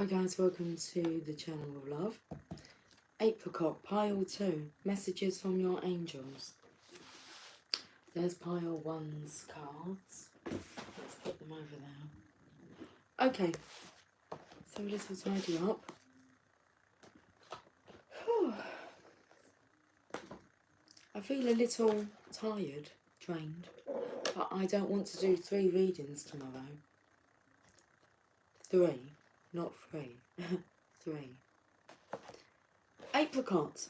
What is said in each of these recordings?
Hi guys, welcome to the channel of love. Apricot, pile 2, messages from your angels. There's pile 1's cards. Let's put them over there. Okay, so this will tidy up. Whew. I feel a little tired, drained, but I don't want to do 3 readings tomorrow. 3, not 3. 3. Apricot.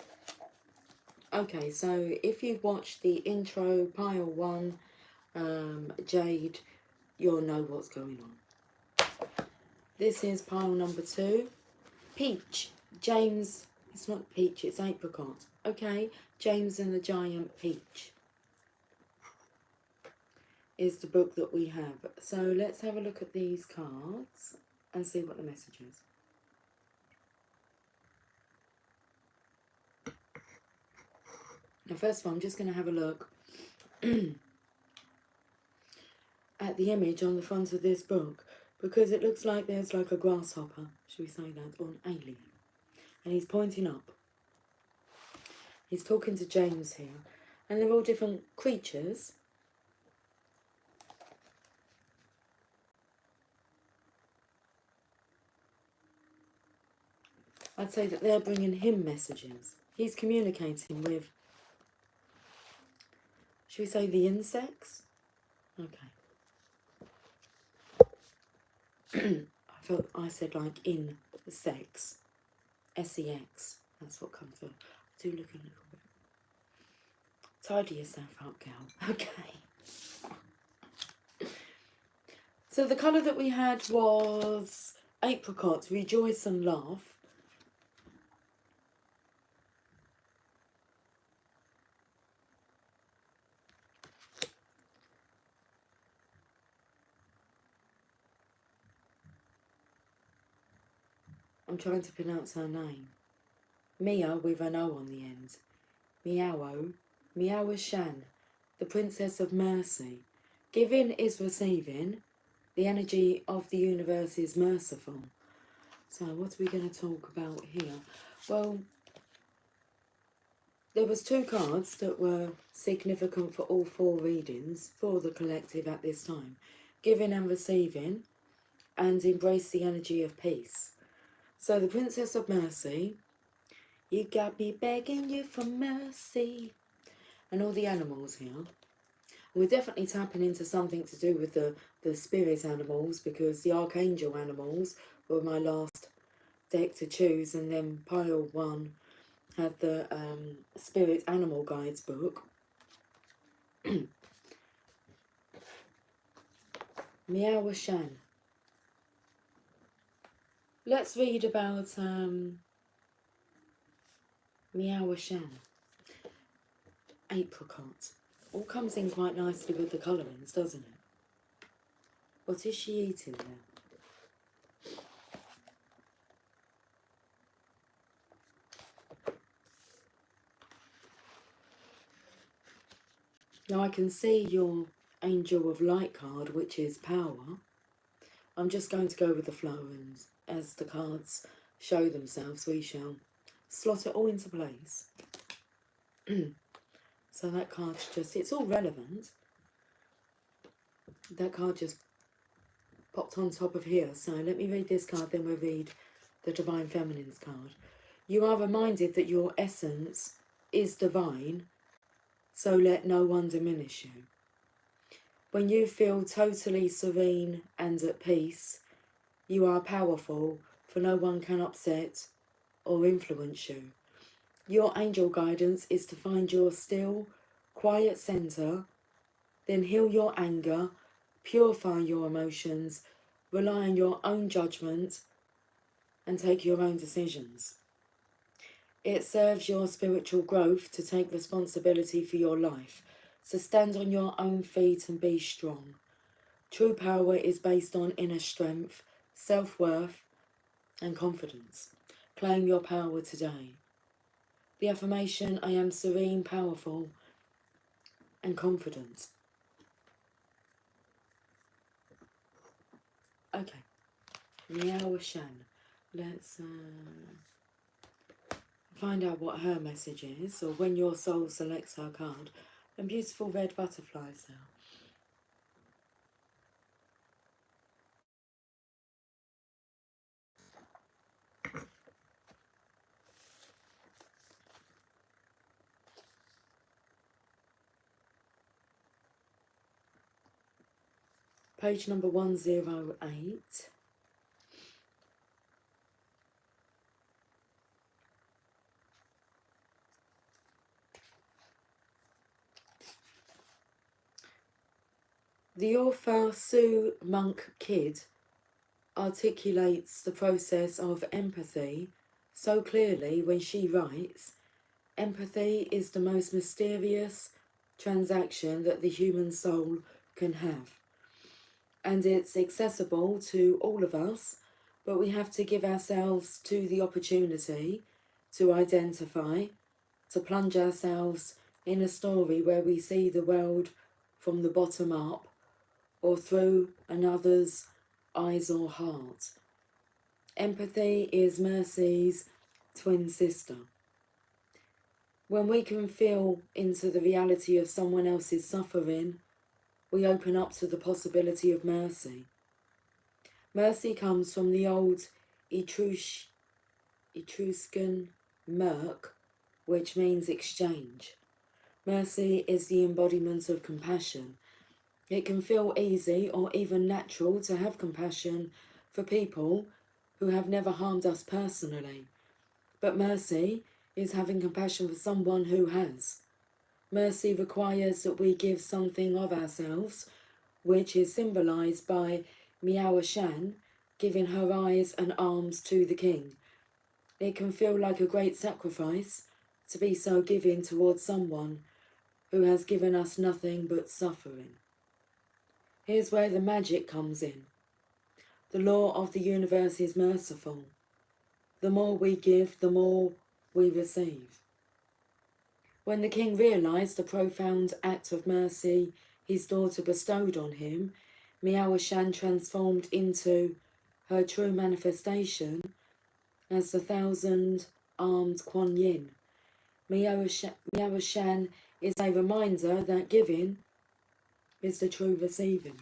Okay, so if you've watched the intro, pile 1, Jade, you'll know what's going on. This is pile number 2. Peach. James. It's not peach, it's apricot. Okay, James and the Giant Peach is the book that we have. So let's have a look at these cards and see what the message is. Now first of all, I'm just going to have a look at the image on the front of this book, because it looks like there's like a grasshopper, should we say that, or an alien, and he's pointing up. He's talking to James here, and they're all different creatures. I'd say that they're bringing him messages. He's communicating with, should we say, the insects? Okay. I said like in the sex. S-E-X. That's what comes through. Do look a little bit. Tidy yourself up, girl. Okay. So the colour that we had was apricot, rejoice and laugh. I'm trying to pronounce her name. Mia with an O on the end. Miao. Miao Shan, the Princess of Mercy. Giving is receiving. The energy of the universe is merciful. So what are we going to talk about here? Well, there was 2 cards that were significant for all 4 readings for the collective at this time. Giving and receiving, and embrace the energy of peace. So the Princess of Mercy, you got me begging you for mercy. And all the animals here. We're definitely tapping into something to do with the spirit animals, because the archangel animals were my last deck to choose, and then pile 1 had the spirit animal guides book. Miao Shan. Let's read about Miao Shan. Apricot. All comes in quite nicely with the colourings, doesn't it? What is she eating there? Now I can see your Angel of Light card, which is power. I'm just going to go with the flow, and as the cards show themselves, we shall slot it all into place. So that card's just, it's all relevant. That card just popped on top of here. So let me read this card, then we'll read the Divine Feminine's card. You are reminded that your essence is divine, so let no one diminish you. When you feel totally serene and at peace, you are powerful, for no one can upset or influence you. Your angel guidance is to find your still, quiet centre, then heal your anger, purify your emotions, rely on your own judgment, and take your own decisions. It serves your spiritual growth to take responsibility for your life, so stand on your own feet and be strong. True power is based on inner strength, self-worth, and confidence. Claim your power today. The affirmation, I am serene, powerful, and confident. Okay. Miao Shan. Let's find out what her message is, or when your soul selects her card. And beautiful red butterflies now. Page number 108. The author Sue Monk Kidd articulates the process of empathy so clearly when she writes, "Empathy is the most mysterious transaction that the human soul can have. And it's accessible to all of us, but we have to give ourselves to the opportunity to identify, to plunge ourselves in a story where we see the world from the bottom up or through another's eyes or heart. Empathy is mercy's twin sister. When we can feel into the reality of someone else's suffering, we open up to the possibility of mercy. Mercy comes from the old Etruscan merc, which means exchange. Mercy is the embodiment of compassion. It can feel easy or even natural to have compassion for people who have never harmed us personally. But mercy is having compassion for someone who has. Mercy requires that we give something of ourselves, which is symbolised by Miao Shan giving her eyes and arms to the king. It can feel like a great sacrifice to be so giving towards someone who has given us nothing but suffering. Here's where the magic comes in. The law of the universe is merciful. The more we give, the more we receive. When the king realised the profound act of mercy his daughter bestowed on him, Miao Shan transformed into her true manifestation as the 1,000-armed Kuan Yin. Miao Shan is a reminder that giving is the true receiving.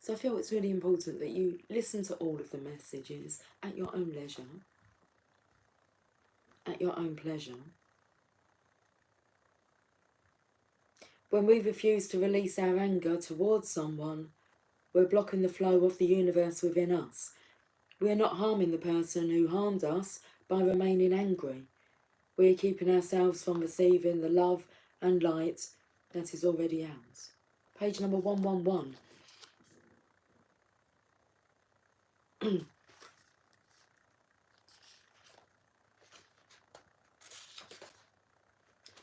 So I feel it's really important that you listen to all of the messages at your own leisure, at your own pleasure. When we refuse to release our anger towards someone, we're blocking the flow of the universe within us. We're not harming the person who harmed us by remaining angry. We're keeping ourselves from receiving the love and light that is already ours. Page number 111.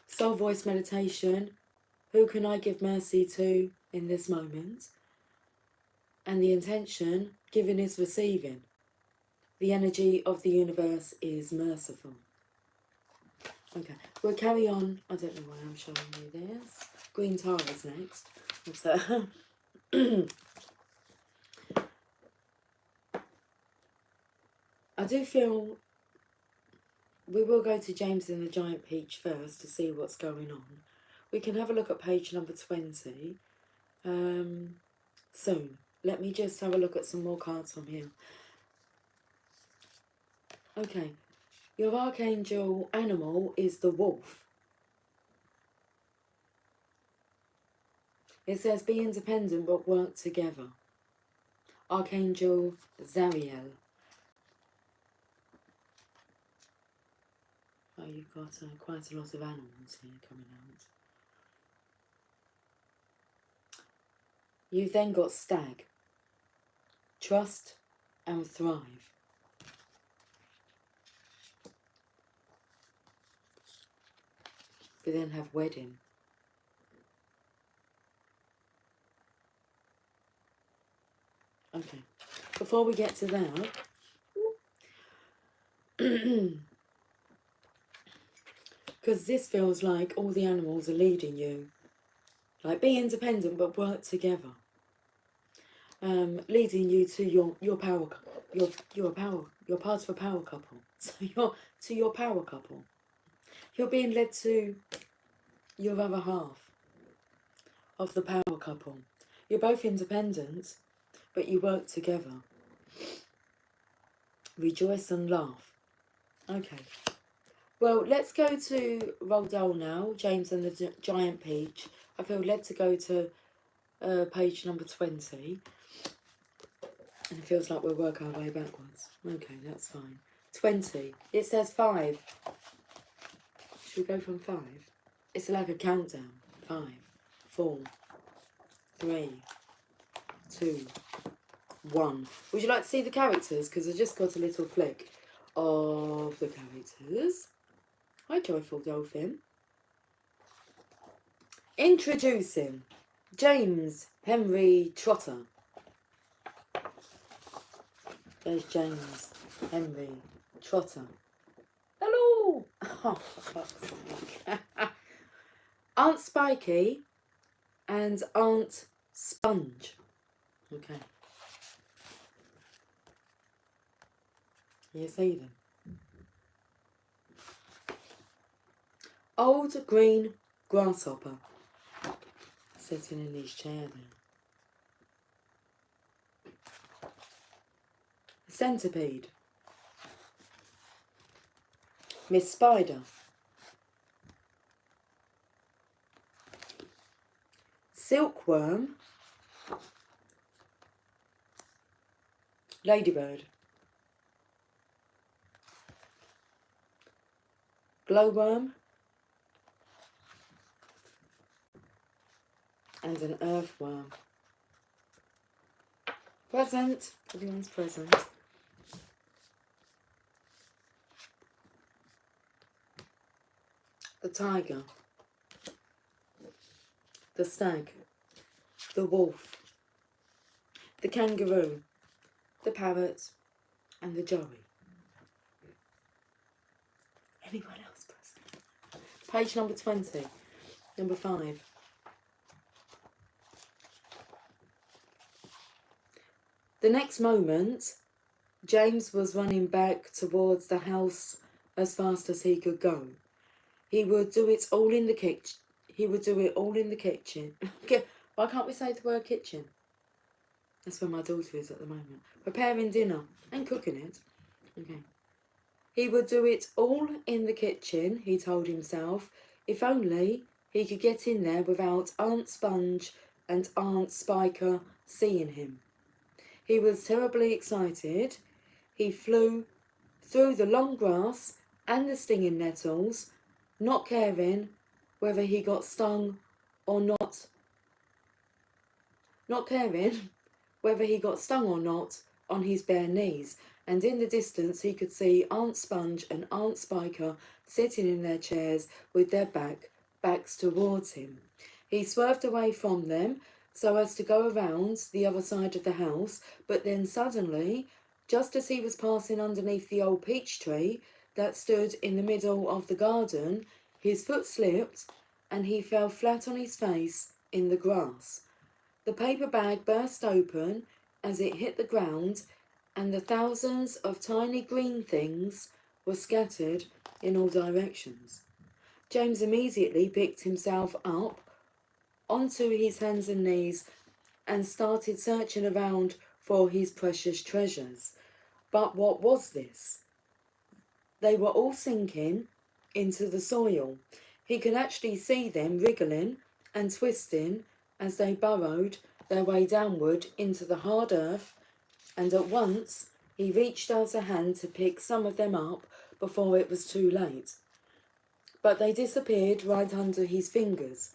Soul voice meditation. Who can I give mercy to in this moment? And the intention, giving is receiving. The energy of the universe is merciful. Okay, we'll carry on. I don't know why I'm showing you this. Green Tara's next. So, I do feel we will go to James and the Giant Peach first to see what's going on. We can have a look at page number 20 soon. Let me just have a look at some more cards from here. Okay, your archangel animal is the wolf. It says be independent but work together. Archangel Zariel. Oh, you've got quite a lot of animals here coming out. You've then got stag. Trust and thrive. We then have wedding. Okay, before we get to that, because this feels like all the animals are leading you. Like, be independent but work together. leading you to your power, your part of a power couple. So you're to your power couple. You're being led to your other half of the power couple. You're both independent, but you work together. Rejoice and laugh. Okay. Well, let's go to Roald Dahl now, James and the Giant Peach. I feel led to go to page number 20. And it feels like we'll work our way backwards. Okay, that's fine. 20. It says 5. Should we go from 5? It's like a countdown. 5, 4, 3, 2, 1. Would you like to see the characters? Because I just got a little flick of the characters. Hi, Joyful Dolphin. Introducing James Henry Trotter. There's James Henry Trotter. Hello! Oh, for fuck's sake. Aunt Spiky and Aunt Sponge. Okay. You see them? Old green grasshopper sitting in his chair there. Centipede. Miss Spider. Silkworm. Ladybird. Glowworm. And an earthworm. Present. Everyone's present. The tiger. The stag. The wolf. The kangaroo. The parrot. And the joey. Anyone else present? Page number 20. Number 5. The next moment, James was running back towards the house as fast as he could go. He would do it all in the kitchen. He would do it all in the kitchen. Why can't we say the word kitchen? That's where my daughter is at the moment. Preparing dinner and cooking it. Okay. He would do it all in the kitchen, he told himself, if only he could get in there without Aunt Sponge and Aunt Spiker seeing him. He was terribly excited. He flew through the long grass and the stinging nettles, not caring whether he got stung or not. Not caring whether he got stung or not on his bare knees. And in the distance he could see Aunt Sponge and Aunt Spiker sitting in their chairs with their backs towards him. He swerved away from them so as to go around the other side of the house, but then suddenly, just as he was passing underneath the old peach tree that stood in the middle of the garden, his foot slipped and he fell flat on his face in the grass. The paper bag burst open as it hit the ground, and the thousands of tiny green things were scattered in all directions. James immediately picked himself up onto his hands and knees and started searching around for his precious treasures. But what was this? They were all sinking into the soil. He could actually see them wriggling and twisting as they burrowed their way downward into the hard earth, and at once he reached out a hand to pick some of them up before it was too late. But they disappeared right under his fingers.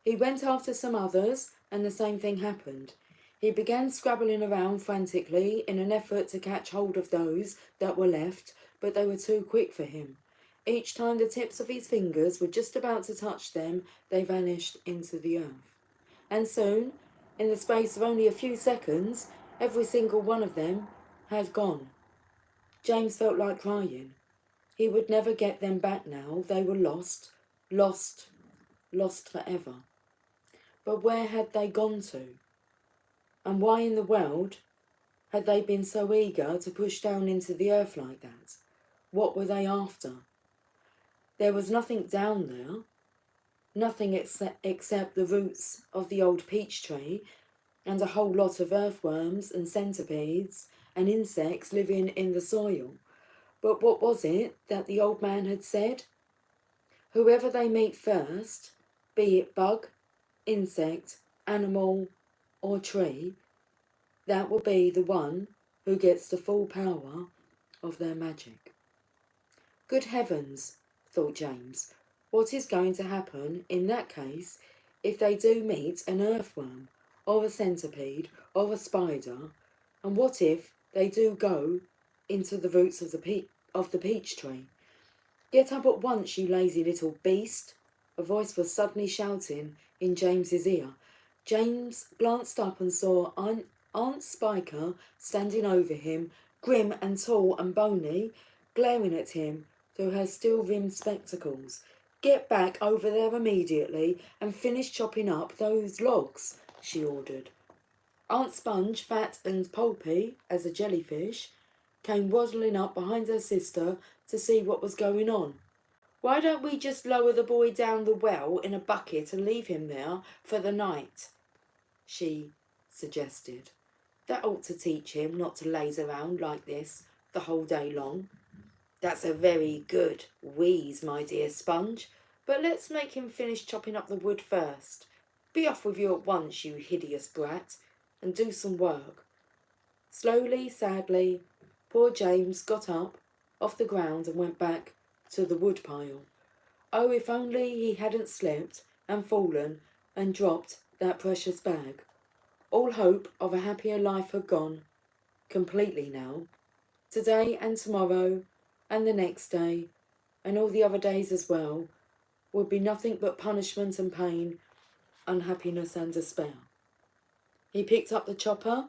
He went after some others, and the same thing happened. He began scrabbling around frantically in an effort to catch hold of those that were left, but they were too quick for him. Each time the tips of his fingers were just about to touch them, they vanished into the earth. And soon, in the space of only a few seconds, every single one of them had gone. James felt like crying. He would never get them back now. They were lost, lost forever. But where had they gone to? And why in the world had they been so eager to push down into the earth like that? What were they after? There was nothing down there, nothing except the roots of the old peach tree and a whole lot of earthworms and centipedes and insects living in the soil. But what was it that the old man had said? Whoever they meet first, be it bug, insect, animal, or tree, that will be the one who gets the full power of their magic. Good heavens, thought James, what is going to happen in that case if they do meet an earthworm, or a centipede, or a spider, and what if they do go into the roots of the peach tree? Get up at once, you lazy little beast, a voice was suddenly shouting in James's ear. James glanced up and saw Aunt Spiker standing over him, grim and tall and bony, glaring at him through her steel-rimmed spectacles. Get back over there immediately and finish chopping up those logs, she ordered. Aunt Sponge, fat and pulpy as a jellyfish, came waddling up behind her sister to see what was going on. Why don't we just lower the boy down the well in a bucket and leave him there for the night? She suggested. That ought to teach him not to laze around like this the whole day long. That's a very good wheeze, my dear Sponge, but let's make him finish chopping up the wood first. Be off with you at once, you hideous brat, and do some work. Slowly, sadly, poor James got up off the ground and went back to the wood pile. Oh, if only he hadn't slipped and fallen and dropped that precious bag. All hope of a happier life had gone, completely now. Today and tomorrow and the next day, and all the other days as well, would be nothing but punishment and pain, unhappiness and despair. He picked up the chopper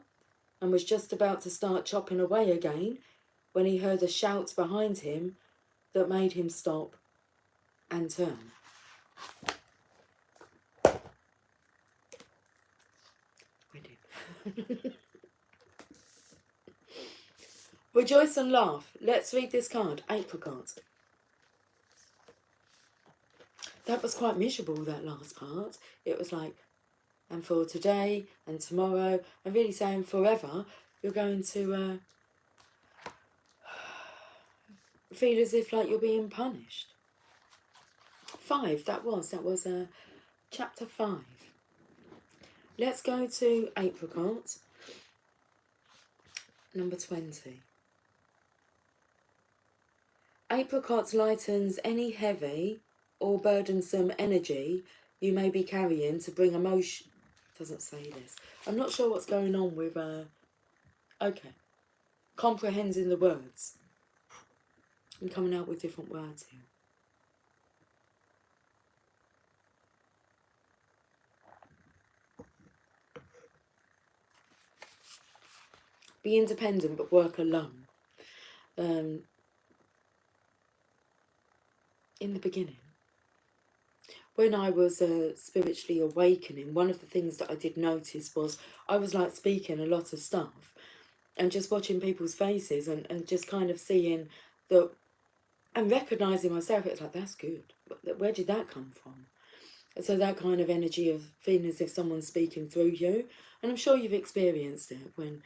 and was just about to start chopping away again when he heard a shout behind him that made him stop and turn. Rejoice and laugh. Let's read this card. Apricot. That was quite miserable, that last part. It was like, and for today and tomorrow, and really saying forever, you're going to feel as if like you're being punished. 5, that was chapter 5. Let's go to Apricot, number 20. Apricot lightens any heavy or burdensome energy you may be carrying to bring emotion. Doesn't say this. I'm not sure what's going on with okay, comprehending the words. I'm coming out with different words here. Be independent but work alone. In the beginning, when I was spiritually awakening, one of the things that I did notice was I was like speaking a lot of stuff and just watching people's faces and just kind of seeing that and recognising myself. It's like, that's good. Where did that come from? And so that kind of energy of feeling as if someone's speaking through you. And I'm sure you've experienced it when,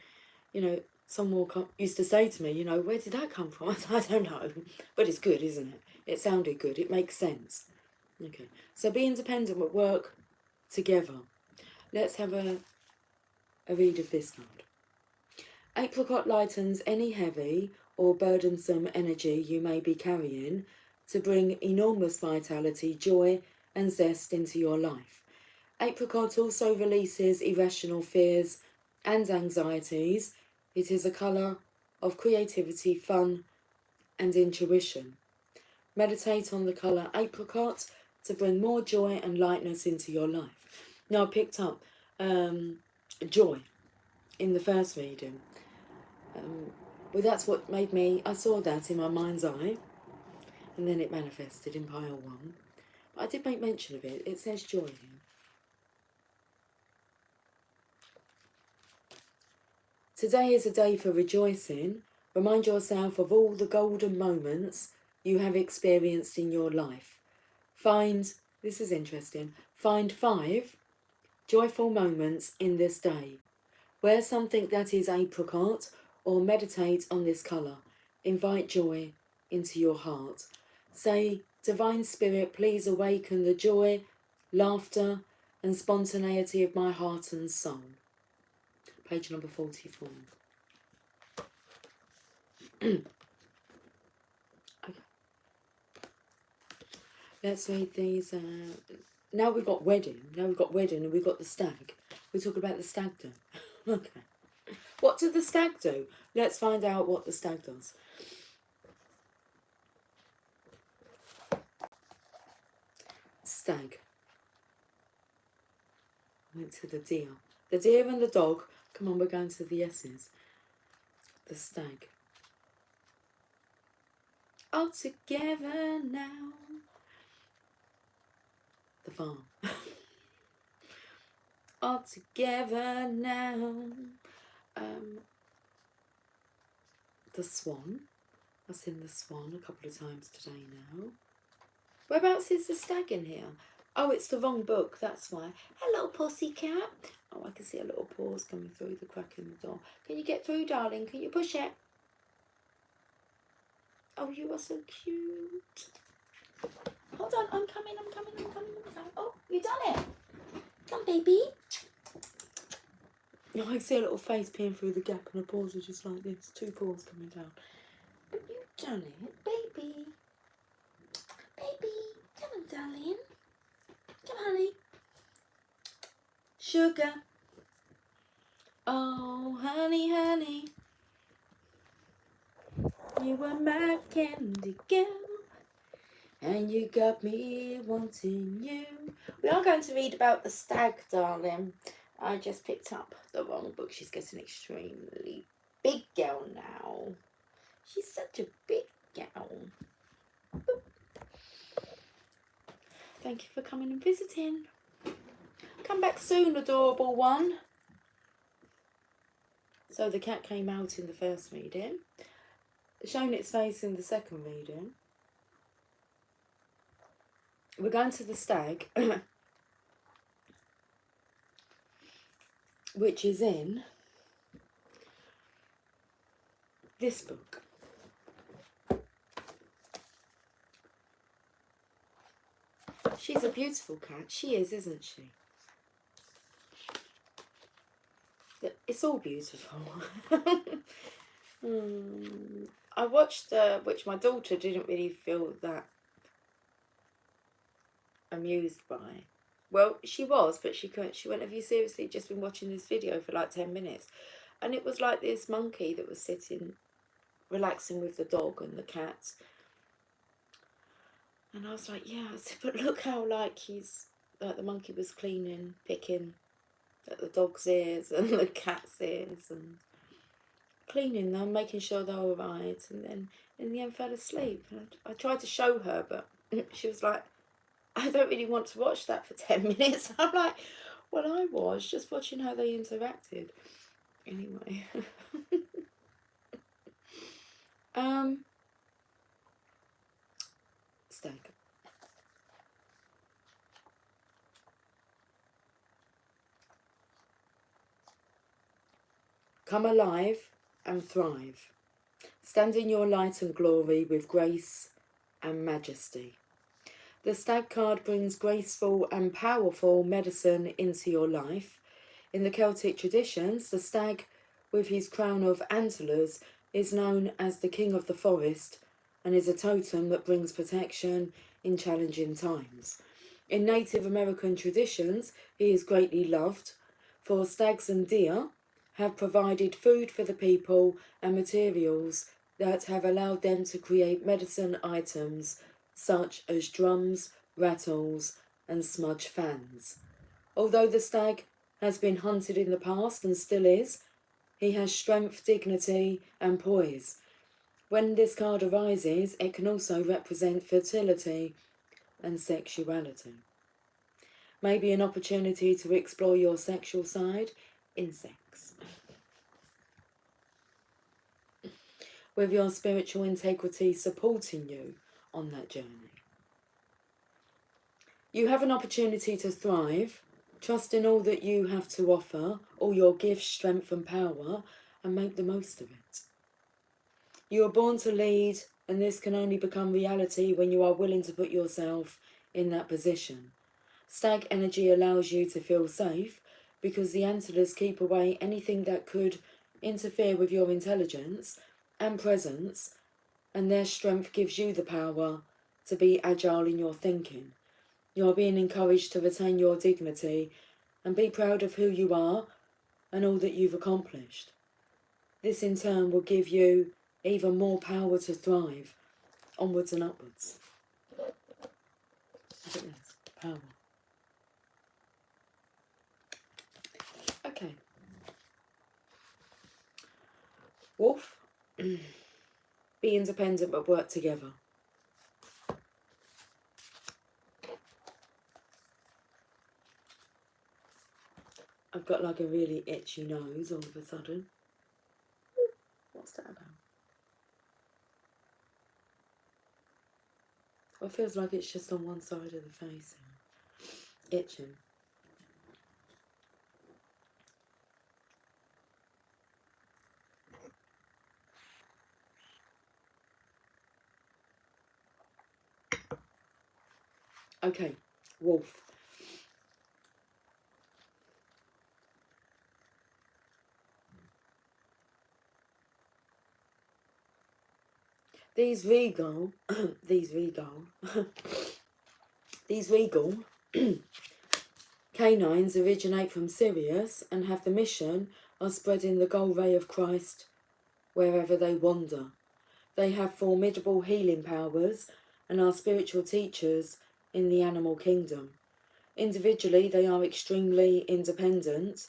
you know, someone used to say to me, you know, where did that come from? I don't know. But it's good, isn't it? It sounded good. It makes sense. Okay. So be independent but work together. Let's have a read of this card. Apricot lightens any heavy or burdensome energy you may be carrying to bring enormous vitality, joy and zest into your life. Apricot also releases irrational fears and anxieties. It is a colour of creativity, fun and intuition. Meditate on the colour apricot to bring more joy and lightness into your life. Now I picked up joy in the first reading. Well, that's what made me, I saw that in my mind's eye, and then it manifested in pile 1. But I did make mention of it. It says joy here. Today is a day for rejoicing. Remind yourself of all the golden moments you have experienced in your life. This is interesting, find 5 joyful moments in this day. Wear something that is apricot or meditate on this colour. Invite joy into your heart. Say, Divine Spirit, please awaken the joy, laughter and spontaneity of my heart and soul. Page number 44. Okay. Let's read these. Now we've got wedding. And we've got the stag. We talk about the stag do. Okay. What did the stag do? Let's find out what the stag does. Stag. Went to the deer. The deer and the dog. Come on, we're going to the S's. The stag. All together now. The farm. All together now. The swan. I've seen the swan a couple of times today now. Whereabouts is the stag in here? Oh, it's the wrong book, that's why. Hello, pussycat. Oh, I can see a little paws coming through the crack in the door. Can you get through, darling? Can you push it? Oh, you are so cute. Hold on, I'm coming. Oh, you done it. Come, baby. Oh, I can see a little face peering through the gap and her paws are just like this. 2 paws coming down. But you've done it, baby. Baby, come on, darling. Come, honey. Sugar. Oh, honey. You were my candy girl. And you got me wanting you. We are going to read about the stag, darling. I just picked up the wrong book. She's getting extremely big girl now. She's such a big girl. Thank you for coming and visiting. Come back soon, adorable one. So the cat came out in the first reading. Shown its face in the second reading. We're going to the stag, which is in this book. She's a beautiful cat. She is, isn't she? It's all beautiful. I watched, which my daughter didn't really feel that amused by. Well, she was, but she couldn't. She went, have you seriously just been watching this video for like 10 minutes? And it was like this monkey that was sitting, relaxing with the dog and the cat. And I was like, yeah, I said, but look how like the monkey was cleaning, picking at the dog's ears and the cat's ears and cleaning them, making sure they were right. And then in the end fell asleep. And I tried to show her, but she was like, I don't really want to watch that for 10 minutes. I'm like, well, I was just watching how they interacted. Anyway. Stag. Come alive and thrive. Stand in your light and glory with grace and majesty. The stag card brings graceful and powerful medicine into your life. In the Celtic traditions, the stag, with his crown of antlers, is known as the king of the forest and is a totem that brings protection in challenging times. In Native American traditions, he is greatly loved, for stags and deer have provided food for the people and materials that have allowed them to create medicine items such as drums, rattles and smudge fans. Although the stag has been hunted in the past and still is, he has strength, dignity and poise. When this card arises, it can also represent fertility and sexuality. Maybe an opportunity to explore your sexual side in sex. with your spiritual integrity supporting you on that journey. You have an opportunity to thrive, trust in all that you have to offer, all your gifts, strength and power, and make the most of it. You are born to lead, and this can only become reality when you are willing to put yourself in that position. Stag energy allows you to feel safe because the antlers keep away anything that could interfere with your intelligence and presence, and their strength gives you the power to be agile in your thinking. You are being encouraged to retain your dignity and be proud of who you are and all that you've accomplished. This in turn will give you even more power to thrive onwards and upwards. I think that's power. Okay. Wolf. Be independent but work together. I've got like a really itchy nose all of a sudden. What's that about? Well, it feels like it's just on one side of the face. Itching. Okay, wolf. These regal canines originate from Sirius and have the mission of spreading the gold ray of Christ wherever they wander. They have formidable healing powers and are spiritual teachers in the animal kingdom. Individually, they are extremely independent,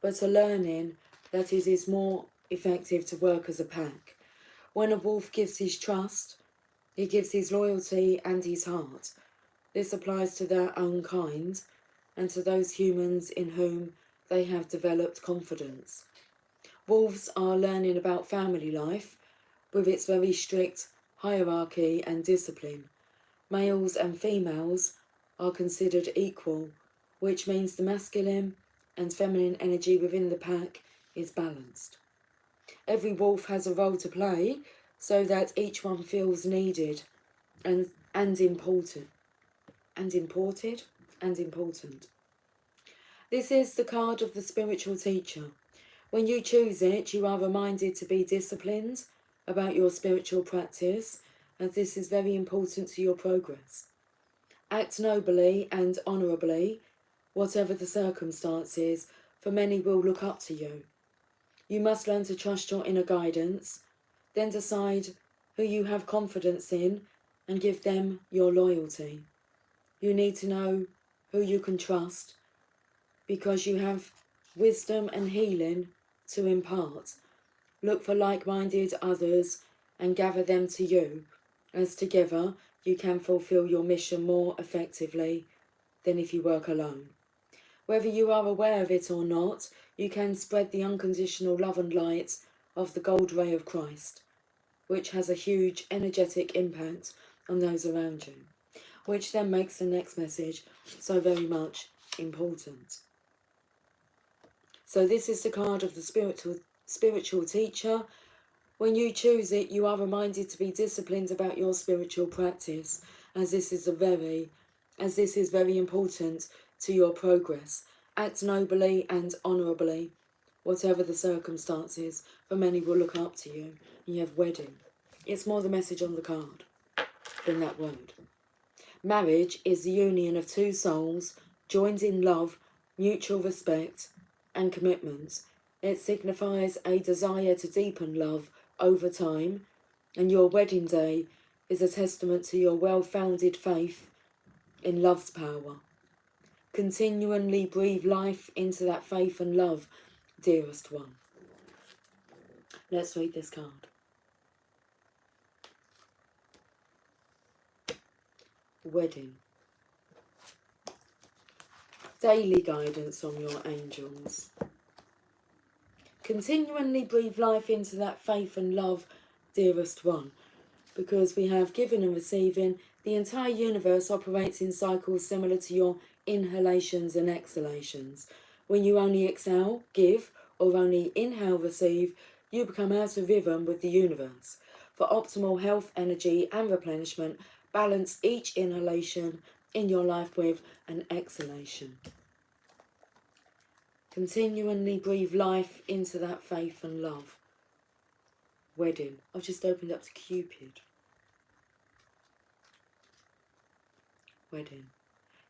but are learning that it is more effective to work as a pack. When a wolf gives his trust, he gives his loyalty and his heart. This applies to their own kind and to those humans in whom they have developed confidence. Wolves are learning about family life with its very strict hierarchy and discipline. Males and females are considered equal, which means the masculine and feminine energy within the pack is balanced. Every wolf has a role to play so that each one feels needed and important. This is the card of the spiritual teacher. When you choose it, you are reminded to be disciplined about your spiritual practice, as this is very important to your progress. Act nobly and honourably, whatever the circumstances, for many will look up to you. You must learn to trust your inner guidance, then decide who you have confidence in and give them your loyalty. You need to know who you can trust because you have wisdom and healing to impart. Look for like-minded others and gather them to you, as together you can fulfill your mission more effectively than if you work alone. Whether you are aware of it or not, you can spread the unconditional love and light of the gold ray of Christ, which has a huge energetic impact on those around you, which then makes the next message so very much important. So this is the card of the spiritual teacher. When you choose it, you are reminded to be disciplined about your spiritual practice, as this is very important to your progress. Act nobly and honourably, whatever the circumstances, for many will look up to you. And you have wedding. It's more the message on the card than that word. Marriage is the union of two souls joined in love, mutual respect and commitment. It signifies a desire to deepen love over time, and your wedding day is a testament to your well-founded faith in love's power. Continually breathe life into that faith and love, dearest one. Let's read this card. Wedding. Daily guidance on your angels. Continually breathe life into that faith and love, dearest one, because we have giving and receiving. The entire universe operates in cycles similar to your inhalations and exhalations. When you only exhale, give, or only inhale, receive, you become out of rhythm with the universe. For optimal health, energy, and replenishment, balance each inhalation in your life with an exhalation. Continually breathe life into that faith and love. Wedding. I've just opened up to Cupid. Wedding.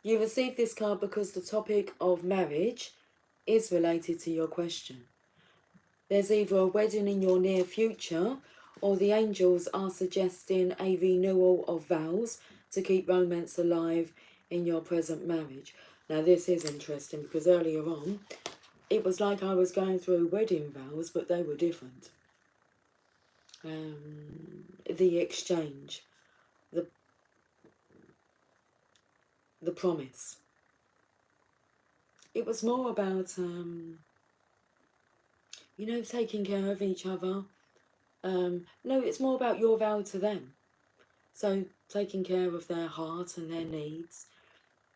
You received this card because the topic of marriage is related to your question. There's either a wedding in your near future, or the angels are suggesting a renewal of vows to keep romance alive in your present marriage. Now this is interesting because earlier on, it was like I was going through wedding vows, but they were different. The exchange, the promise. It was more about, taking care of each other. No, it's more about your vow to them. So taking care of their heart and their needs,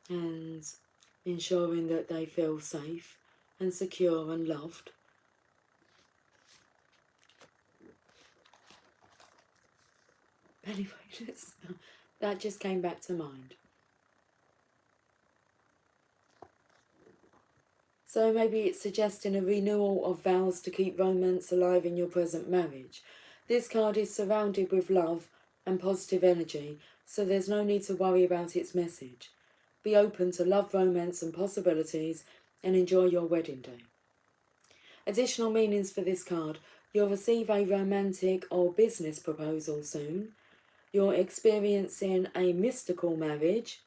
and ensuring that they feel safe and secure and loved. Anyway, that just came back to mind. So maybe it's suggesting a renewal of vows to keep romance alive in your present marriage. This card is surrounded with love and positive energy, so there's no need to worry about its message. Be open to love, romance and possibilities, and enjoy your wedding day. Additional meanings for this card. You'll receive a romantic or business proposal soon. You're experiencing a mystical marriage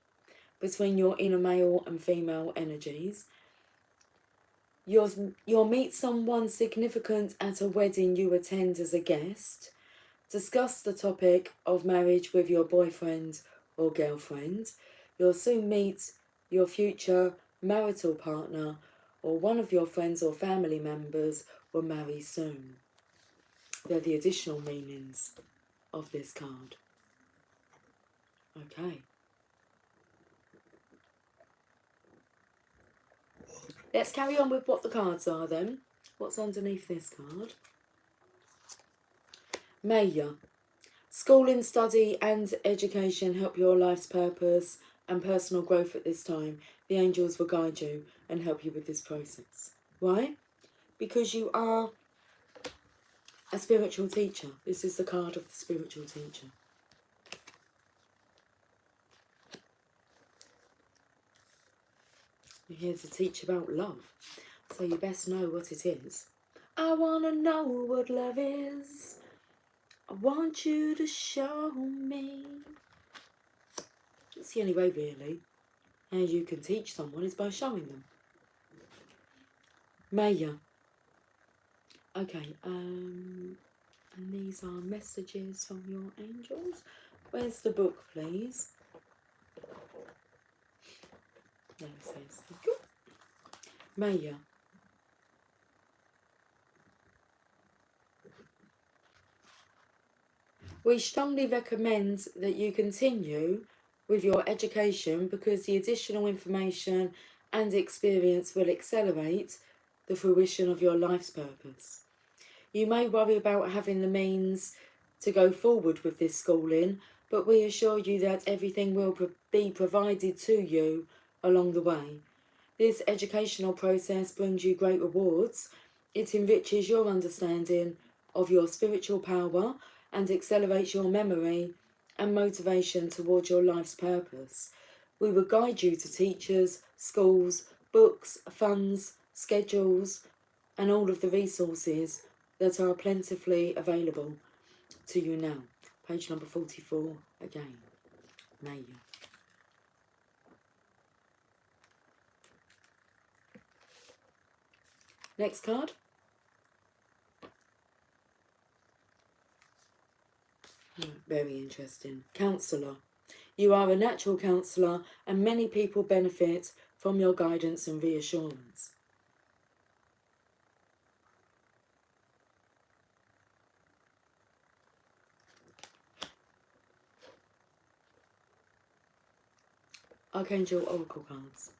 between your inner male and female energies. You'll meet someone significant at a wedding you attend as a guest. Discuss the topic of marriage with your boyfriend or girlfriend. You'll soon meet your future marital partner, or one of your friends or family members will marry soon. They're the additional meanings of this card. Okay. Let's carry on with what the cards are then. What's underneath this card? Maya. Schooling, study and education help your life's purpose and personal growth at this time. The angels will guide you and help you with this process. Why? Because you are a spiritual teacher. This is the card of the spiritual teacher. You're here to teach about love, so you best know what it is. I want to know what love is. I want you to show me. It's the only way, really, how you can teach someone is by showing them. Maya. Okay, and these are messages from your angels. Where's the book, please? There it says. Maya. We strongly recommend that you continue with your education because the additional information and experience will accelerate the fruition of your life's purpose. You may worry about having the means to go forward with this schooling, but we assure you that everything will be provided to you along the way. This educational process brings you great rewards. It enriches your understanding of your spiritual power and accelerates your memory and motivation towards your life's purpose. We will guide you to teachers, schools, books, funds, schedules, and all of the resources that are plentifully available to you now. Page number 44 again. Maya. Next card. Very interesting. Counsellor. You are a natural counsellor and many people benefit from your guidance and reassurance. Archangel Oracle cards.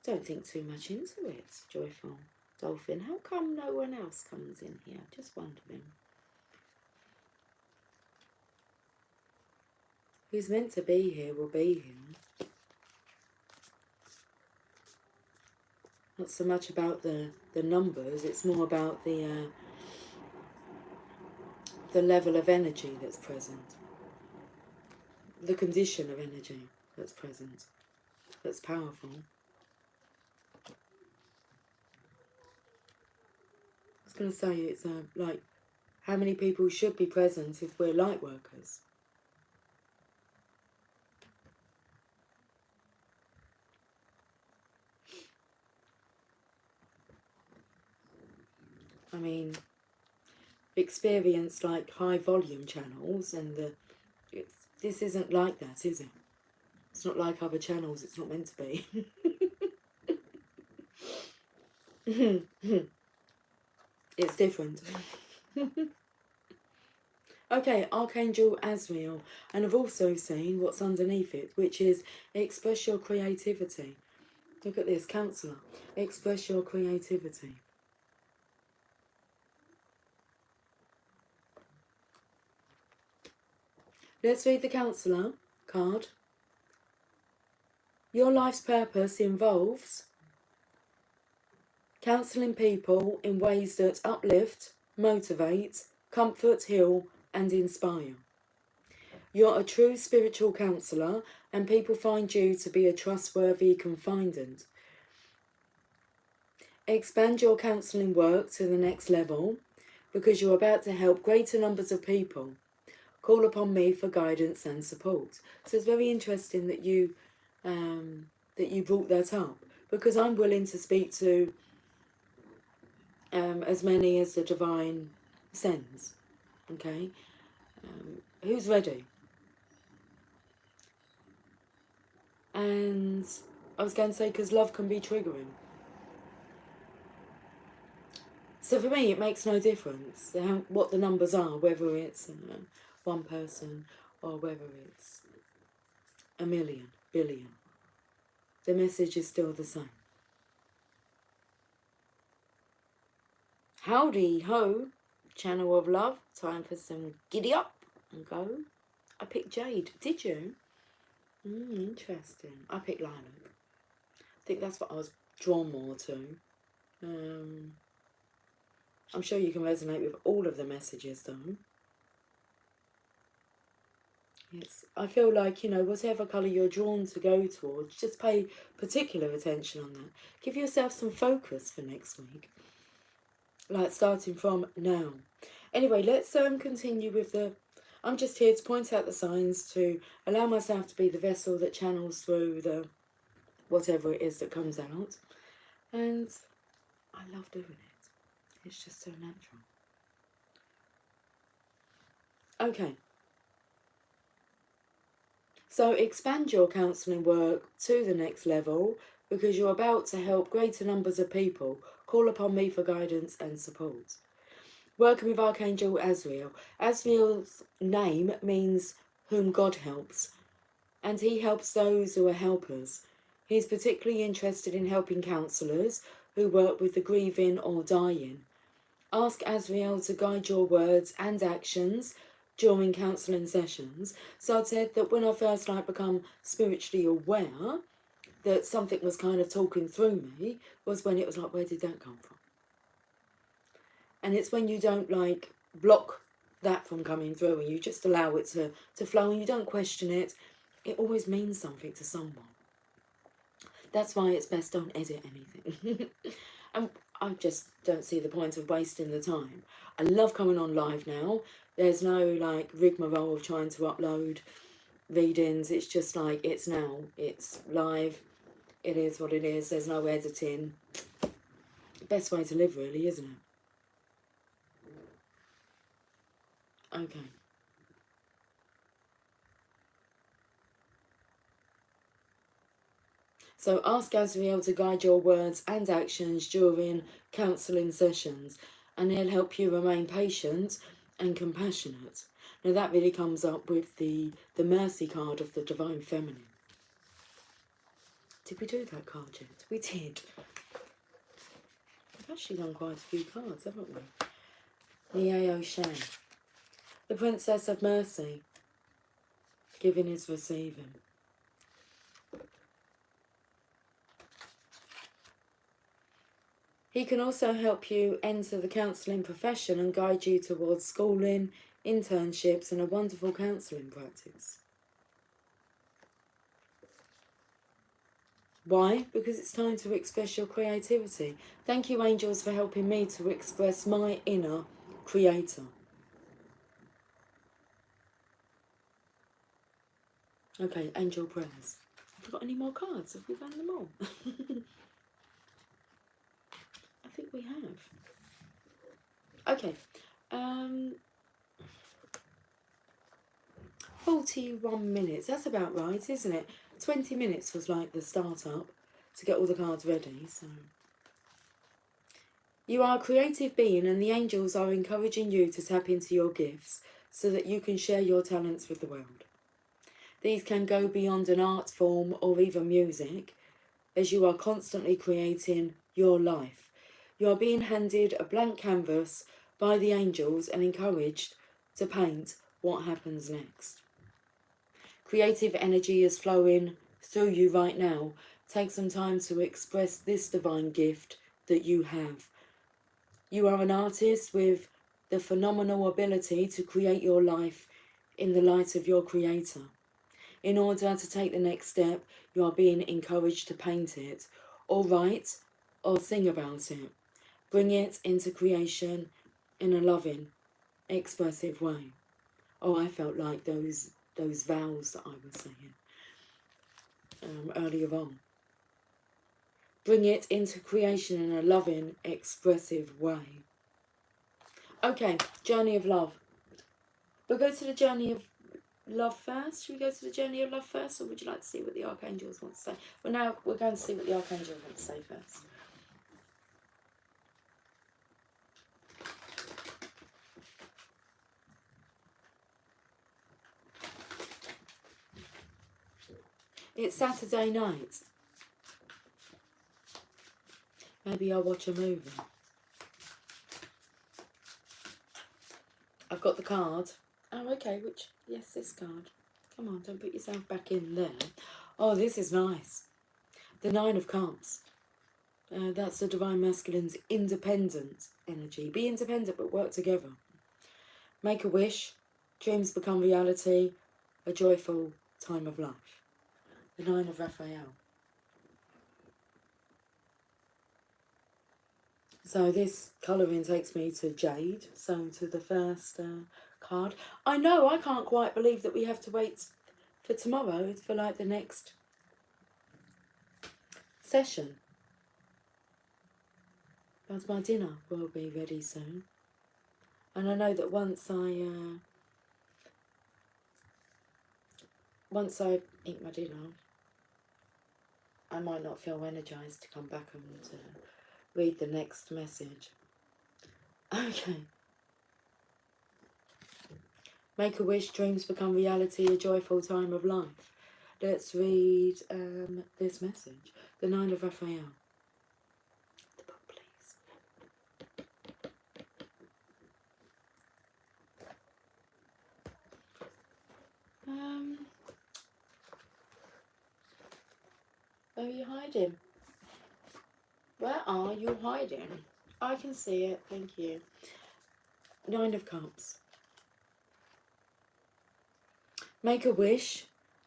Don't think too much into it, Joyful Dolphin. How come no one else comes in here? Just wondering. Who's meant to be here will be here. Not so much about the numbers, it's more about the level of energy that's present. The condition of energy that's present. That's powerful. I was going to say, it's like, how many people should be present if we're light workers? I mean, experience like high volume channels, and this isn't like that, is it? It's not like other channels, it's not meant to be. It's different. Okay, Archangel Azrael. And I've also seen what's underneath it, which is express your creativity. Look at this, Counselor. Express your creativity. Let's read the Counselor card. Your life's purpose involves counselling people in ways that uplift, motivate, comfort, heal, and inspire. You're a true spiritual counsellor, and people find you to be a trustworthy confidant. Expand your counselling work to the next level, because you're about to help greater numbers of people. Call upon me for guidance and support. So it's very interesting that you brought that up, because I'm willing to speak to as many as the divine sends. Okay, who's ready? And I was going to say, because love can be triggering. So for me, it makes no difference what the numbers are, whether it's one person or whether it's a million, billion. The message is still the same. Howdy ho, channel of love. Time for some giddy up and go. I picked Jade. Did you? Interesting. I picked Lilac. I think that's what I was drawn more to. I'm sure you can resonate with all of the messages though. Yes, I feel like, whatever colour you're drawn to go towards, just pay particular attention on that. Give yourself some focus for next week. Like starting from now. Anyway, let's continue with I'm just here to point out the signs, to allow myself to be the vessel that channels through the whatever it is that comes out. And I love doing it. It's just so natural. Okay. So expand your counselling work to the next level, because you're about to help greater numbers of people. Call upon me for guidance and support. Working with Archangel Azrael. Azrael's name means whom God helps, and he helps those who are helpers. He's particularly interested in helping counsellors who work with the grieving or dying. Ask Azrael to guide your words and actions during counselling sessions. So I said that when I first become spiritually aware that something was kind of talking through me, was when it was like, where did that come from? And it's when you don't block that from coming through, and you just allow it to flow, and you don't question it. It always means something to someone. That's why it's best don't edit anything. And I just don't see the point of wasting the time. I love coming on live now. There's no rigmarole of trying to upload readings. It's just it's now. It's live. It is what it is. There's no editing. Best way to live, really, isn't it? Okay. So ask Azrael to guide your words and actions during counselling sessions, and he'll help you remain patient and compassionate. Now that really comes up with the mercy card of the Divine Feminine. Did we do that card yet? We did. We've actually done quite a few cards, haven't we? Niao Shan. The Princess of Mercy. Giving is receiving. He can also help you enter the counselling profession and guide you towards schooling, internships and a wonderful counselling practice. Why? Because it's time to express your creativity. Thank you, angels, for helping me to express my inner creator. Okay, angel prayers. Have we got any more cards? Have we done them all? I think we have. Okay. 41 minutes. That's about right, isn't it? 20 minutes was like the start-up to get all the cards ready. So, you are a creative being and the angels are encouraging you to tap into your gifts so that you can share your talents with the world. These can go beyond an art form or even music, as you are constantly creating your life. You are being handed a blank canvas by the angels and encouraged to paint what happens next. Creative energy is flowing through you right now. Take some time to express this divine gift that you have. You are an artist with the phenomenal ability to create your life in the light of your creator. In order to take the next step, you are being encouraged to paint it, or write, or sing about it. Bring it into creation in a loving, expressive way. Oh, I felt like those vows that I was saying earlier on. Bring it into creation in a loving, expressive way. Okay, journey of love. We'll go to the journey of love first. Should we go to the journey of love first, or would you like to see what the archangels want to say? Well, now we're going to see what the archangels want to say first. It's Saturday night. Maybe I'll watch a movie. I've got the card. Oh, okay, yes, this card. Come on, don't put yourself back in there. Oh, this is nice. The Nine of Cups. That's the Divine Masculine's independent energy. Be independent, but work together. Make a wish. Dreams become reality. A joyful time of life. The Nine of Raphael. So this colouring takes me to Jade. So to the first card. I know, I can't quite believe that we have to wait for tomorrow. It's for like the next session. But my dinner will be ready soon. And I know that once I eat my dinner, I might not feel energised to come back and read the next message. Okay. Make a wish, dreams become reality, a joyful time of life. Let's read this message. The Nine of Raphael. The book, please. Where are you hiding? Where are you hiding? I can see it, thank you. Nine of Cups. Make a wish.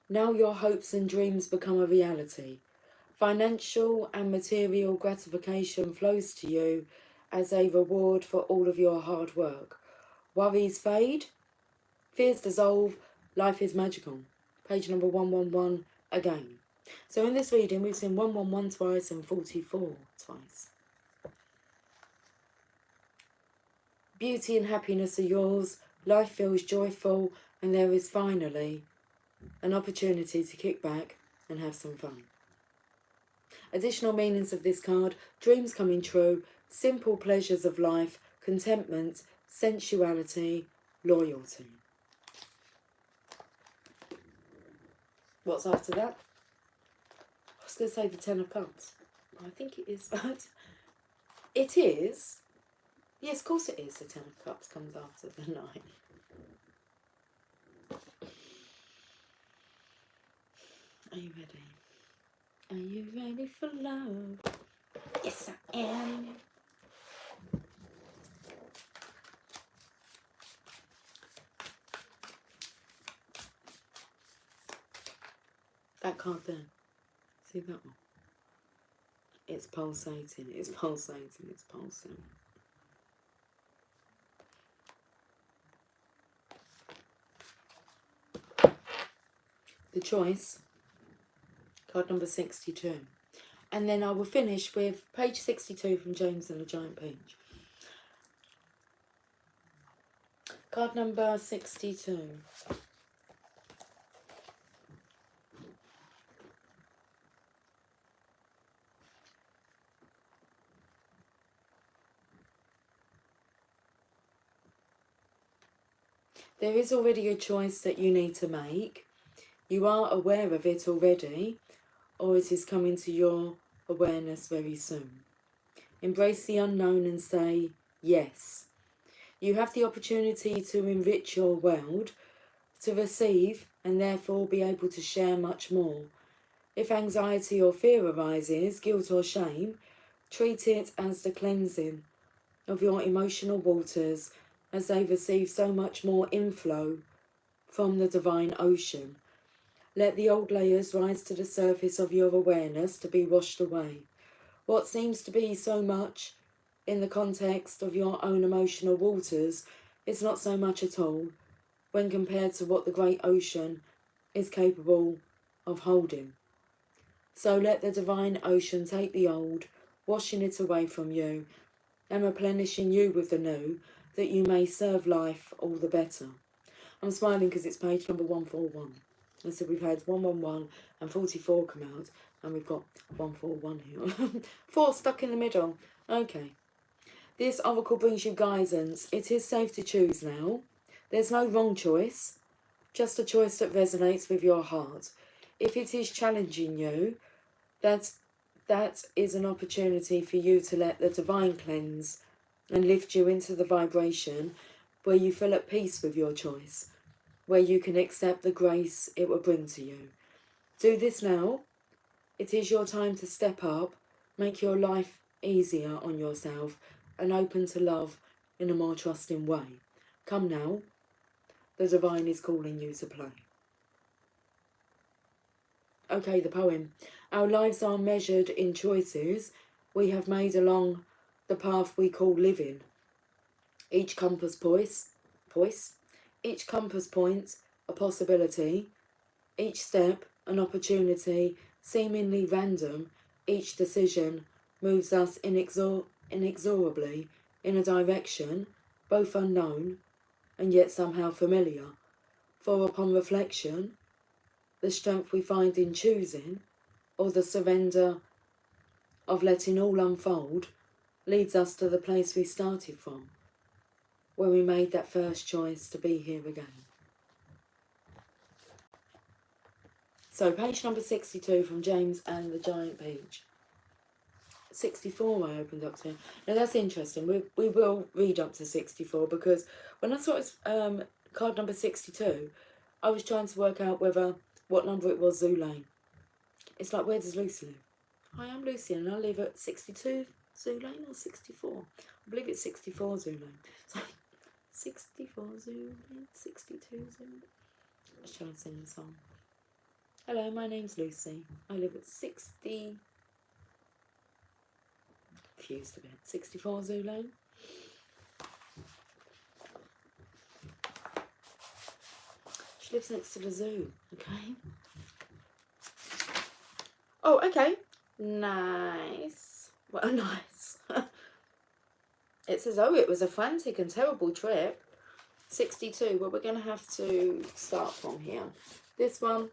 Now your hopes and dreams become a reality. Financial and material gratification flows to you as a reward for all of your hard work. Worries fade. Fears dissolve. Life is magical. Page number 111 again. So in this reading, we've seen 111 twice and 44 twice. Beauty and happiness are yours. Life feels joyful, and there is finally an opportunity to kick back and have some fun. Additional meanings of this card: dreams coming true, simple pleasures of life, contentment, sensuality, loyalty. What's after that? I was going to say the Ten of Cups. I think it is. It is. Yes, of course it is. The Ten of Cups comes after the 9. Are you ready? Are you ready for love? Yes, I am. That card there. See that one? It's pulsating, it's pulsating, it's pulsating. The choice, card number 62. And then I will finish with page 62 from James and the Giant Peach. Card number 62. There is already a choice that you need to make. You are aware of it already, or it is coming to your awareness very soon. Embrace the unknown and say yes. You have the opportunity to enrich your world, to receive and therefore be able to share much more. If anxiety or fear arises, guilt or shame, treat it as the cleansing of your emotional waters as they receive so much more inflow from the divine ocean. Let the old layers rise to the surface of your awareness to be washed away. What seems to be so much in the context of your own emotional waters is not so much at all when compared to what the great ocean is capable of holding. So let the divine ocean take the old, washing it away from you and replenishing you with the new, that you may serve life all the better. I'm smiling because it's page number 141. And so we've had 111 and 44 come out, and we've got 141 here. 4 stuck in the middle. Okay. This oracle brings you guidance. It is safe to choose now. There's no wrong choice, just a choice that resonates with your heart. If it is challenging you, that is an opportunity for you to let the divine cleanse and lift you into the vibration where you feel at peace with your choice, where you can accept the grace it will bring to you. Do this now. It is your time to step up, make your life easier on yourself, and open to love in a more trusting way. Come now. The divine is calling you to play. Okay, the poem. Our lives are measured in choices we have made along the path we call living. Each compass each compass point a possibility, each step an opportunity, seemingly random. Each decision moves us inexorably in a direction both unknown and yet somehow familiar. For upon reflection, the strength we find in choosing, or the surrender of letting all unfold, leads us to the place we started from, where we made that first choice to be here again. So page number 62 from James and the Giant Peach. 64 I opened up to. Now that's interesting. We will read up to 64 because when I saw card number 62, I was trying to work out what number it was Zoo Lane. It's like, where does Lucy live? Hi, I'm Lucy and I live at 62 Zoo Lane or 64? I believe it's 64 Zoo Lane. So 64 Zoo Lane, 62 Zoo Lane. I was trying to sing the song. Hello, my name's Lucy. I live at confused a bit. 64 Zoo Lane. She lives next to the zoo, okay? Oh, okay. Nice. Well, nice. It says, oh, it was a frantic and terrible trip. 62. Well, we're going to have to start from here. This one,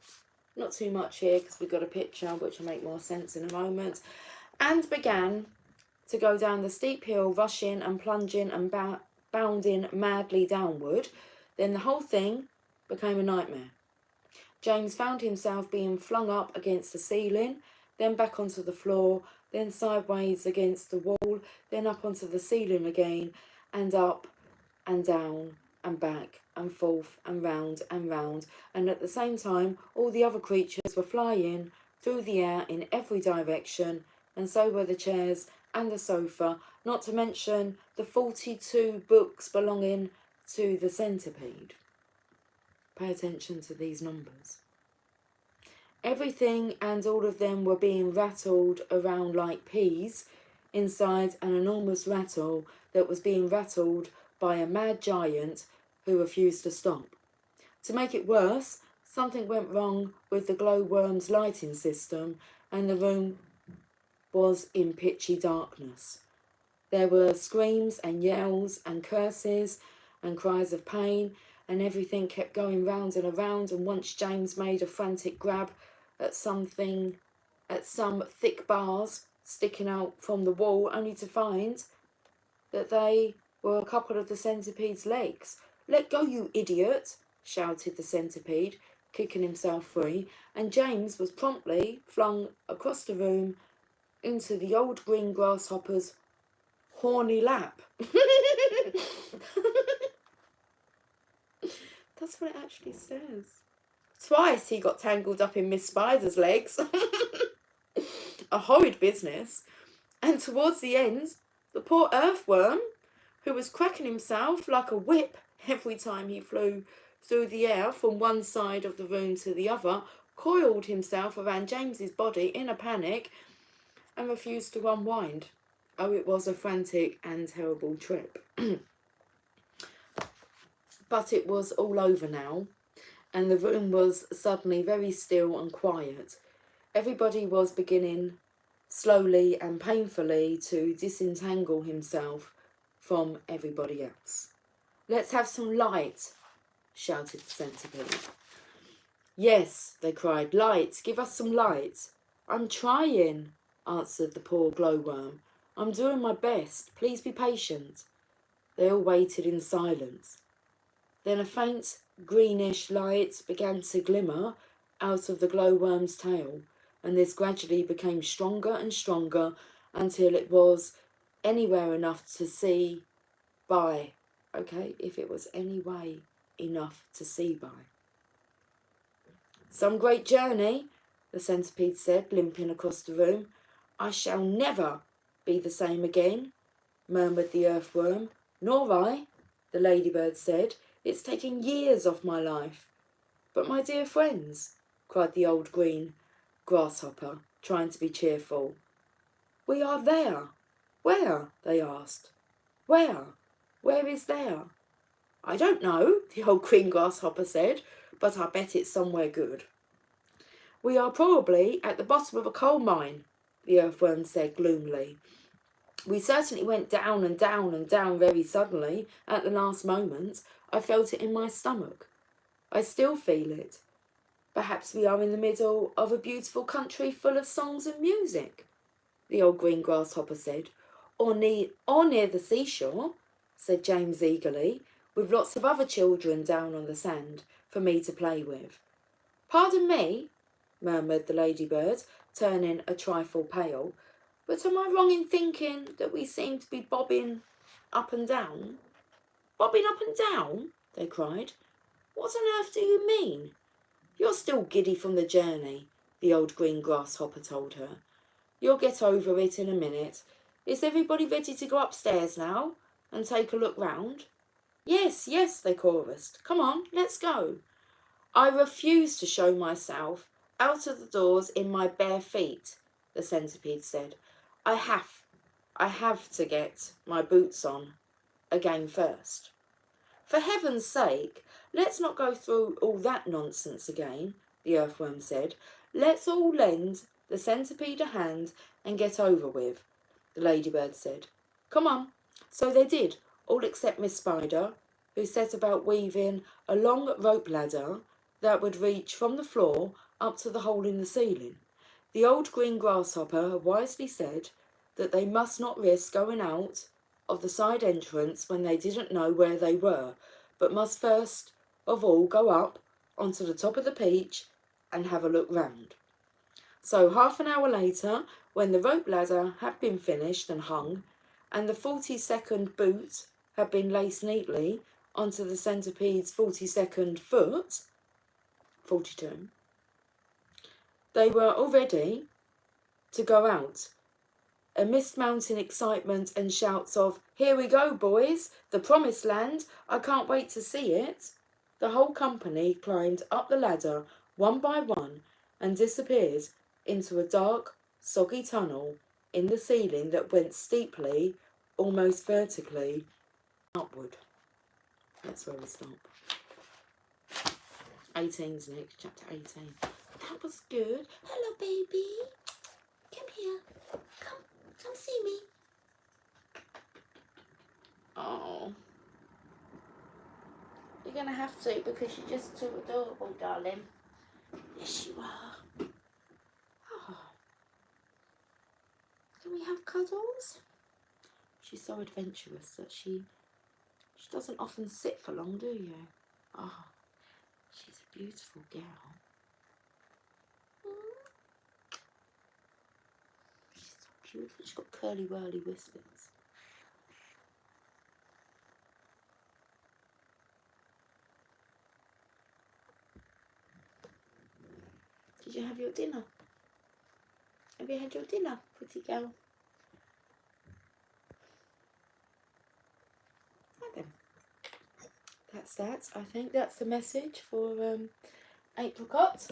not too much here because we've got a picture which will make more sense in a moment. And began to go down the steep hill, rushing and plunging and bounding madly downward. Then the whole thing became a nightmare. James found himself being flung up against the ceiling, then back onto the floor, then sideways against the wall, then up onto the ceiling again, and up and down and back and forth and round, and at the same time all the other creatures were flying through the air in every direction, and so were the chairs and the sofa, not to mention the 42 books belonging to the centipede. Pay attention to these numbers. Everything and all of them were being rattled around like peas inside an enormous rattle that was being rattled by a mad giant who refused to stop. To make it worse, something went wrong with the glowworm's lighting system, and the room was in pitchy darkness. There were screams and yells and curses and cries of pain, and everything kept going round and around, and once James made a frantic grab at some thick bars sticking out from the wall, only to find that they were a couple of the centipede's legs. "Let go, you idiot!" shouted the centipede, kicking himself free, and James was promptly flung across the room into the old green grasshopper's horny lap. That's what it actually says. Twice he got tangled up in Miss Spider's legs. A horrid business. And towards the end, the poor earthworm, who was cracking himself like a whip every time he flew through the air from one side of the room to the other, coiled himself around James's body in a panic and refused to unwind. Oh, it was a frantic and terrible trip. But it was all over now, and the room was suddenly very still and quiet. Everybody was beginning slowly and painfully to disentangle himself from everybody else. "Let's have some light," shouted the centipede. "Yes," they cried, "light, give us some light." "I'm trying," answered the poor glowworm. "I'm doing my best, please be patient." They all waited in silence. Then a faint greenish light began to glimmer out of the glowworm's tail, and this gradually became stronger and stronger until it was anywhere enough to see by. Okay, if it was any way enough to see by. "Some great journey," the centipede said, limping across the room. "I shall never be the same again," murmured the earthworm. "Nor I," the ladybird said. "It's taken years off my life." "But my dear friends," cried the old green grasshopper, trying to be cheerful. "We are there." "Where?" they asked. "Where? Where is there?" "I don't know," the old green grasshopper said, "but I bet it's somewhere good." "We are probably at the bottom of a coal mine," the earthworm said gloomily. "We certainly went down and down and down very suddenly at the last moment. I felt it in my stomach. I still feel it. Perhaps we are in the middle of a beautiful country full of songs and music," the old green grasshopper said. Or near the seashore," said James eagerly, "with lots of other children down on the sand for me to play with." "Pardon me," murmured the ladybird, turning a trifle pale, "but am I wrong in thinking that we seem to be bobbing up and down?" "Bobbing up and down?" they cried. "What on earth do you mean?" "You're still giddy from the journey," the old green grasshopper told her. "You'll get over it in a minute. Is everybody ready to go upstairs now and take a look round?" "Yes, yes," they chorused. "Come on, let's go." "I refuse to show myself out of the doors in my bare feet," the centipede said. I have to get my boots on again first." "For heaven's sake, let's not go through all that nonsense again," the earthworm said. "Let's all lend the centipede a hand and get over with," the ladybird said. "Come on." So they did, all except Miss Spider, who set about weaving a long rope ladder that would reach from the floor up to the hole in the ceiling. The old green grasshopper had wisely said that they must not risk going out of the side entrance when they didn't know where they were, but must first of all go up onto the top of the peach and have a look round. So half an hour later, when the rope ladder had been finished and hung, and the 42nd boot had been laced neatly onto the centipede's 42nd foot, 42, they were all ready to go out. Amidst mounting excitement and shouts of, "Here we go, boys, the promised land, I can't wait to see it," the whole company climbed up the ladder one by one and disappeared into a dark, soggy tunnel in the ceiling that went steeply, almost vertically, upward. That's where we stop. 18's next, chapter 18. That was good. Hello, baby. Come here. Come see me. Oh. You're going to have to because you're just too adorable, darling. Yes, you are. Oh. Can we have cuddles? She's so adventurous that she doesn't often sit for long, do you? Oh, she's a beautiful girl. She's so beautiful. She's got curly whirly whiskers. Did you have your dinner? Have you had your dinner, pretty girl? Right then. That's that. I think that's the message for Apricot.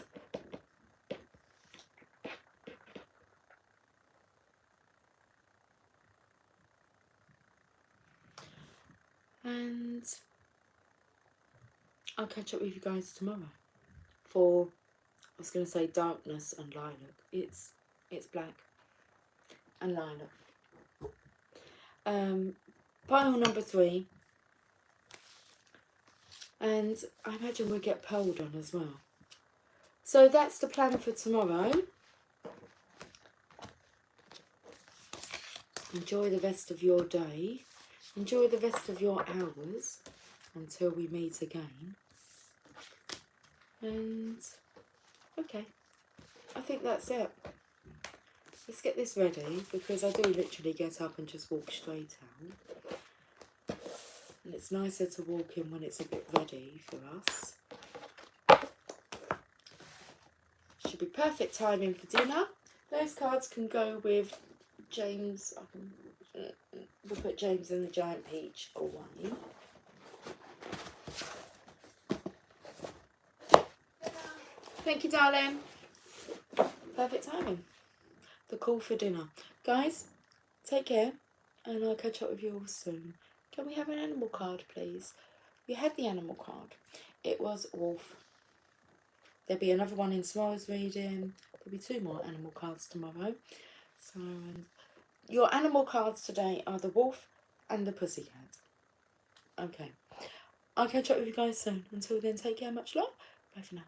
And I'll catch up with you guys tomorrow for, I was going to say darkness and lilac. It's black and lilac. Pile number 3. And I imagine we'll get pearled on as well. So that's the plan for tomorrow. Enjoy the rest of your day. Enjoy the rest of your hours until we meet again. And okay, I think that's it. Let's get this ready because I do literally get up and just walk straight out. And it's nicer to walk in when it's a bit ready for us. Should be perfect timing for dinner. Those cards can go with James. We'll put James and the Giant Peach away. Thank you, darling. Perfect timing. The call for dinner. Guys, take care and I'll catch up with you all soon. Can we have an animal card, please? We had the animal card. It was wolf. There'll be another one in tomorrow's reading. There'll be 2 more animal cards tomorrow. So your animal cards today are the wolf and the pussycat. Okay. I'll catch up with you guys soon. Until then, take care. Much love. Bye for now.